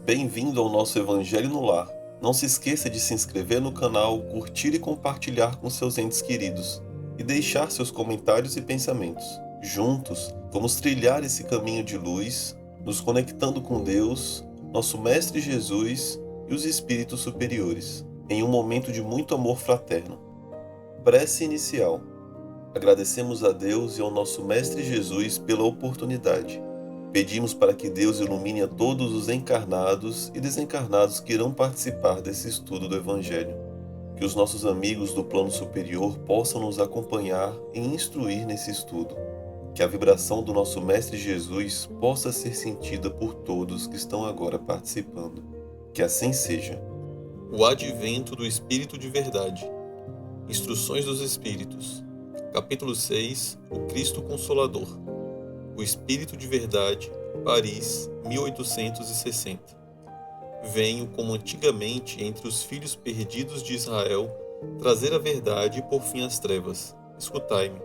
Bem-vindo ao nosso Evangelho no Lar. Não se esqueça de se inscrever no canal, curtir e compartilhar com seus entes queridos e deixar seus comentários e pensamentos. Juntos, vamos trilhar esse caminho de luz, nos conectando com Deus, nosso Mestre Jesus e os espíritos superiores, em um momento de muito amor fraterno. Prece inicial. Agradecemos a Deus e ao nosso Mestre Jesus pela oportunidade. Pedimos para que Deus ilumine a todos os encarnados e desencarnados que irão participar desse estudo do Evangelho. Que os nossos amigos do plano superior possam nos acompanhar e instruir nesse estudo. Que a vibração do nosso Mestre Jesus possa ser sentida por todos que estão agora participando. Que assim seja. O Advento do Espírito de Verdade. Instruções dos Espíritos. Capítulo 6. O Cristo Consolador. O Espírito de Verdade, Paris, 1860. Venho, como antigamente entre os filhos perdidos de Israel, trazer a verdade e por fim as trevas. Escutai-me.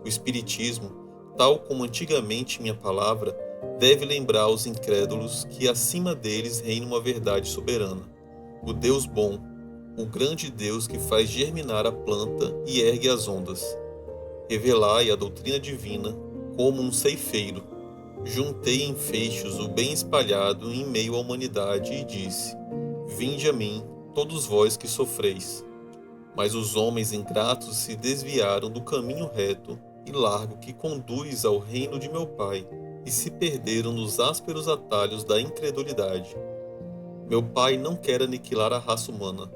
O Espiritismo, tal como antigamente minha palavra, deve lembrar aos incrédulos que acima deles reina uma verdade soberana. O Deus bom, o grande Deus que faz germinar a planta e ergue as ondas. Revelai a doutrina divina como um ceifeiro. Juntei em feixes o bem espalhado em meio à humanidade e disse: Vinde a mim, todos vós que sofreis. Mas os homens ingratos se desviaram do caminho reto e largo que conduz ao reino de meu Pai e se perderam nos ásperos atalhos da incredulidade. Meu Pai não quer aniquilar a raça humana.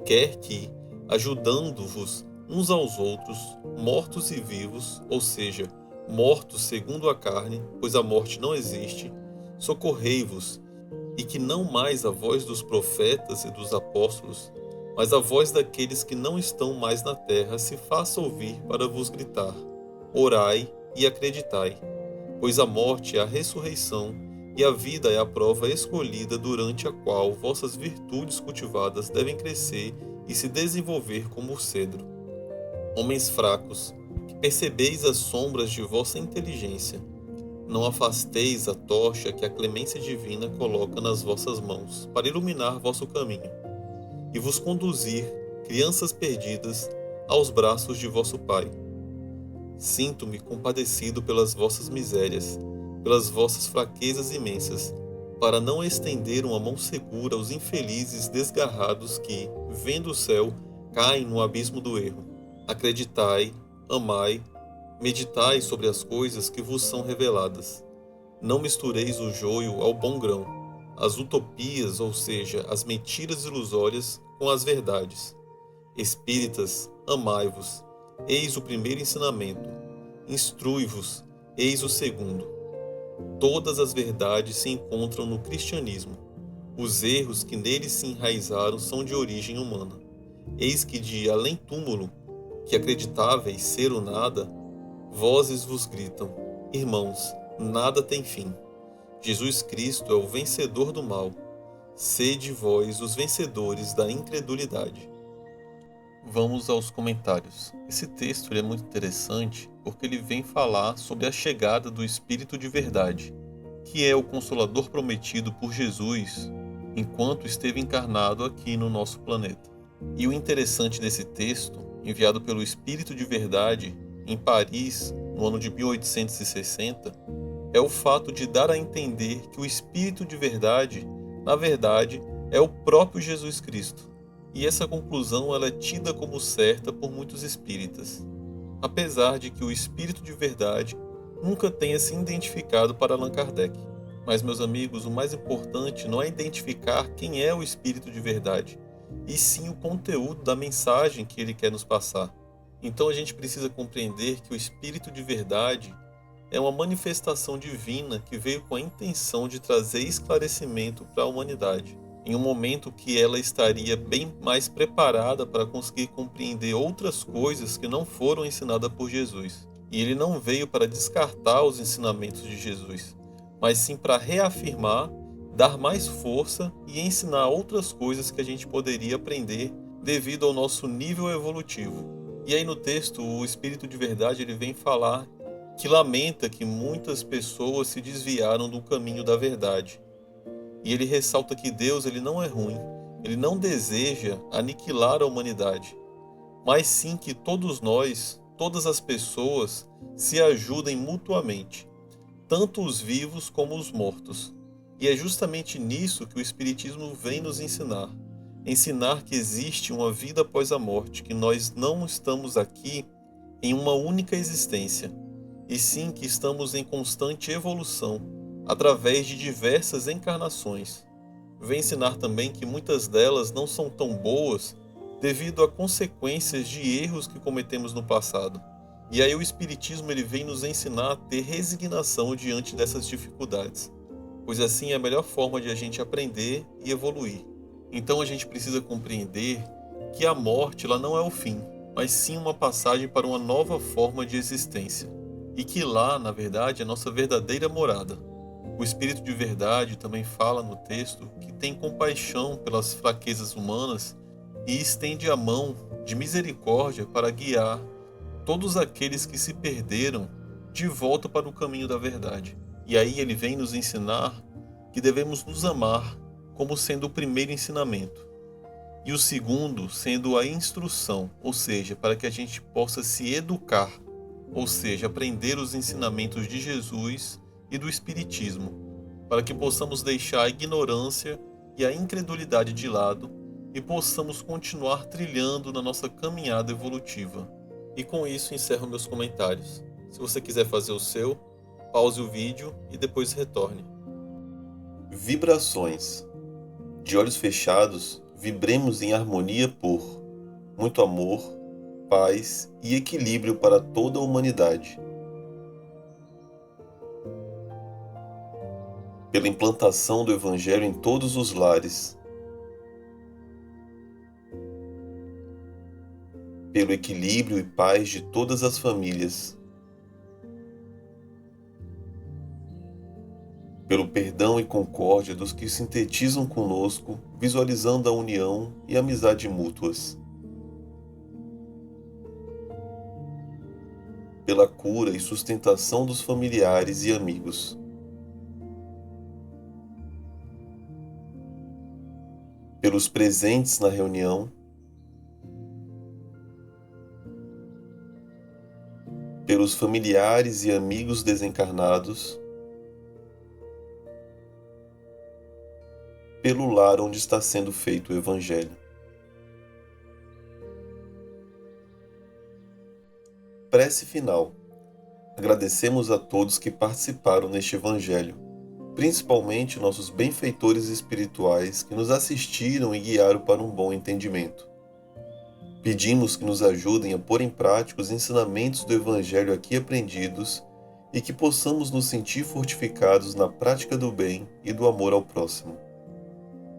Quer que, ajudando-vos uns aos outros, mortos e vivos, ou seja, mortos segundo a carne, pois a morte não existe, socorrei-vos, e que não mais a voz dos profetas e dos apóstolos, mas a voz daqueles que não estão mais na terra se faça ouvir para vos gritar: orai e acreditai, pois a morte é a ressurreição e a vida é a prova escolhida durante a qual vossas virtudes cultivadas devem crescer e se desenvolver como o cedro. Homens fracos, que percebeis as sombras de vossa inteligência, não afasteis a tocha que a clemência divina coloca nas vossas mãos para iluminar vosso caminho e vos conduzir, crianças perdidas, aos braços de vosso Pai. Sinto-me compadecido pelas vossas misérias, pelas vossas fraquezas imensas, para não estender uma mão segura aos infelizes desgarrados que, vendo o céu, caem no abismo do erro. Acreditai, amai, meditai sobre as coisas que vos são reveladas. Não mistureis o joio ao bom grão, as utopias, ou seja, as mentiras ilusórias, com as verdades. Espíritas, amai-vos, eis o primeiro ensinamento. Instrui-vos, eis o segundo. Todas as verdades se encontram no cristianismo. Os erros que nele se enraizaram são de origem humana. Eis que de além-túmulo, que acreditáveis ser o nada, vozes vos gritam: irmãos, nada tem fim. Jesus Cristo é o vencedor do mal. Sede vós os vencedores da incredulidade. Vamos aos comentários. Esse texto é muito interessante porque ele vem falar sobre a chegada do Espírito de Verdade, que é o Consolador prometido por Jesus enquanto esteve encarnado aqui no nosso planeta. E o interessante desse texto, enviado pelo Espírito de Verdade em Paris, no ano de 1860, é o fato de dar a entender que o Espírito de Verdade, na verdade, é o próprio Jesus Cristo. E essa conclusão ela é tida como certa por muitos espíritas, apesar de que o Espírito de Verdade nunca tenha se identificado para Allan Kardec. Mas, meus amigos, o mais importante não é identificar quem é o Espírito de Verdade, e sim o conteúdo da mensagem que ele quer nos passar. Então a gente precisa compreender que o Espírito de Verdade é uma manifestação divina que veio com a intenção de trazer esclarecimento para a humanidade, em um momento que ela estaria bem mais preparada para conseguir compreender outras coisas que não foram ensinadas por Jesus. E ele não veio para descartar os ensinamentos de Jesus, mas sim para reafirmar, dar mais força e ensinar outras coisas que a gente poderia aprender devido ao nosso nível evolutivo. E aí no texto, o Espírito de Verdade ele vem falar que lamenta que muitas pessoas se desviaram do caminho da verdade E ele ressalta que Deus ele não é ruim, ele não deseja aniquilar a humanidade, mas sim que todos nós, todas as pessoas, se ajudem mutuamente, tanto os vivos como os mortos. E é justamente nisso que o Espiritismo vem nos ensinar. Ensinar que existe uma vida após a morte, que nós não estamos aqui em uma única existência, e sim que estamos em constante evolução, através de diversas encarnações. Vem ensinar também que muitas delas não são tão boas devido a consequências de erros que cometemos no passado. E aí o Espiritismo ele vem nos ensinar a ter resignação diante dessas dificuldades, pois assim é a melhor forma de a gente aprender e evoluir. Então a gente precisa compreender que a morte ela não é o fim, mas sim uma passagem para uma nova forma de existência. E que lá, na verdade, é a nossa verdadeira morada. O Espírito de Verdade também fala no texto que tem compaixão pelas fraquezas humanas e estende a mão de misericórdia para guiar todos aqueles que se perderam de volta para o caminho da verdade. E aí ele vem nos ensinar que devemos nos amar como sendo o primeiro ensinamento. E o segundo sendo a instrução, ou seja, para que a gente possa se educar, ou seja, aprender os ensinamentos de Jesus e do Espiritismo, para que possamos deixar a ignorância e a incredulidade de lado e possamos continuar trilhando na nossa caminhada evolutiva. E com isso encerro meus comentários. Se você quiser fazer o seu, pause o vídeo e depois retorne. Vibrações. De olhos fechados, vibremos em harmonia por muito amor, paz e equilíbrio para toda a humanidade. Pela implantação do Evangelho em todos os lares. Pelo equilíbrio e paz de todas as famílias. Pelo perdão e concórdia dos que sintetizam conosco, visualizando a união e amizade mútuas. Pela cura e sustentação dos familiares e amigos. Pelos presentes na reunião. Pelos familiares e amigos desencarnados. Pelo lar onde está sendo feito o Evangelho. Prece final. Agradecemos a todos que participaram neste Evangelho, principalmente nossos benfeitores espirituais que nos assistiram e guiaram para um bom entendimento. Pedimos que nos ajudem a pôr em prática os ensinamentos do Evangelho aqui aprendidos e que possamos nos sentir fortificados na prática do bem e do amor ao próximo.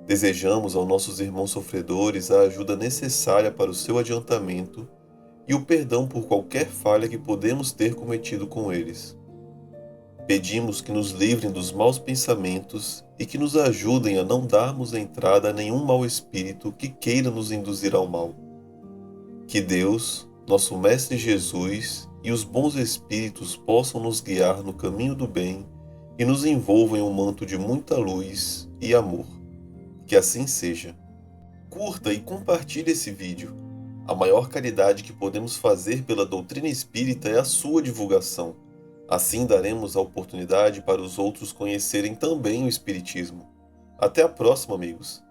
Desejamos aos nossos irmãos sofredores a ajuda necessária para o seu adiantamento e o perdão por qualquer falha que podemos ter cometido com eles. Pedimos que nos livrem dos maus pensamentos e que nos ajudem a não darmos entrada a nenhum mau espírito que queira nos induzir ao mal. Que Deus, nosso Mestre Jesus e os bons espíritos possam nos guiar no caminho do bem e nos envolvam em um manto de muita luz e amor. Que assim seja. Curta e compartilhe esse vídeo. A maior caridade que podemos fazer pela doutrina espírita é a sua divulgação. Assim daremos a oportunidade para os outros conhecerem também o Espiritismo. Até a próxima, amigos!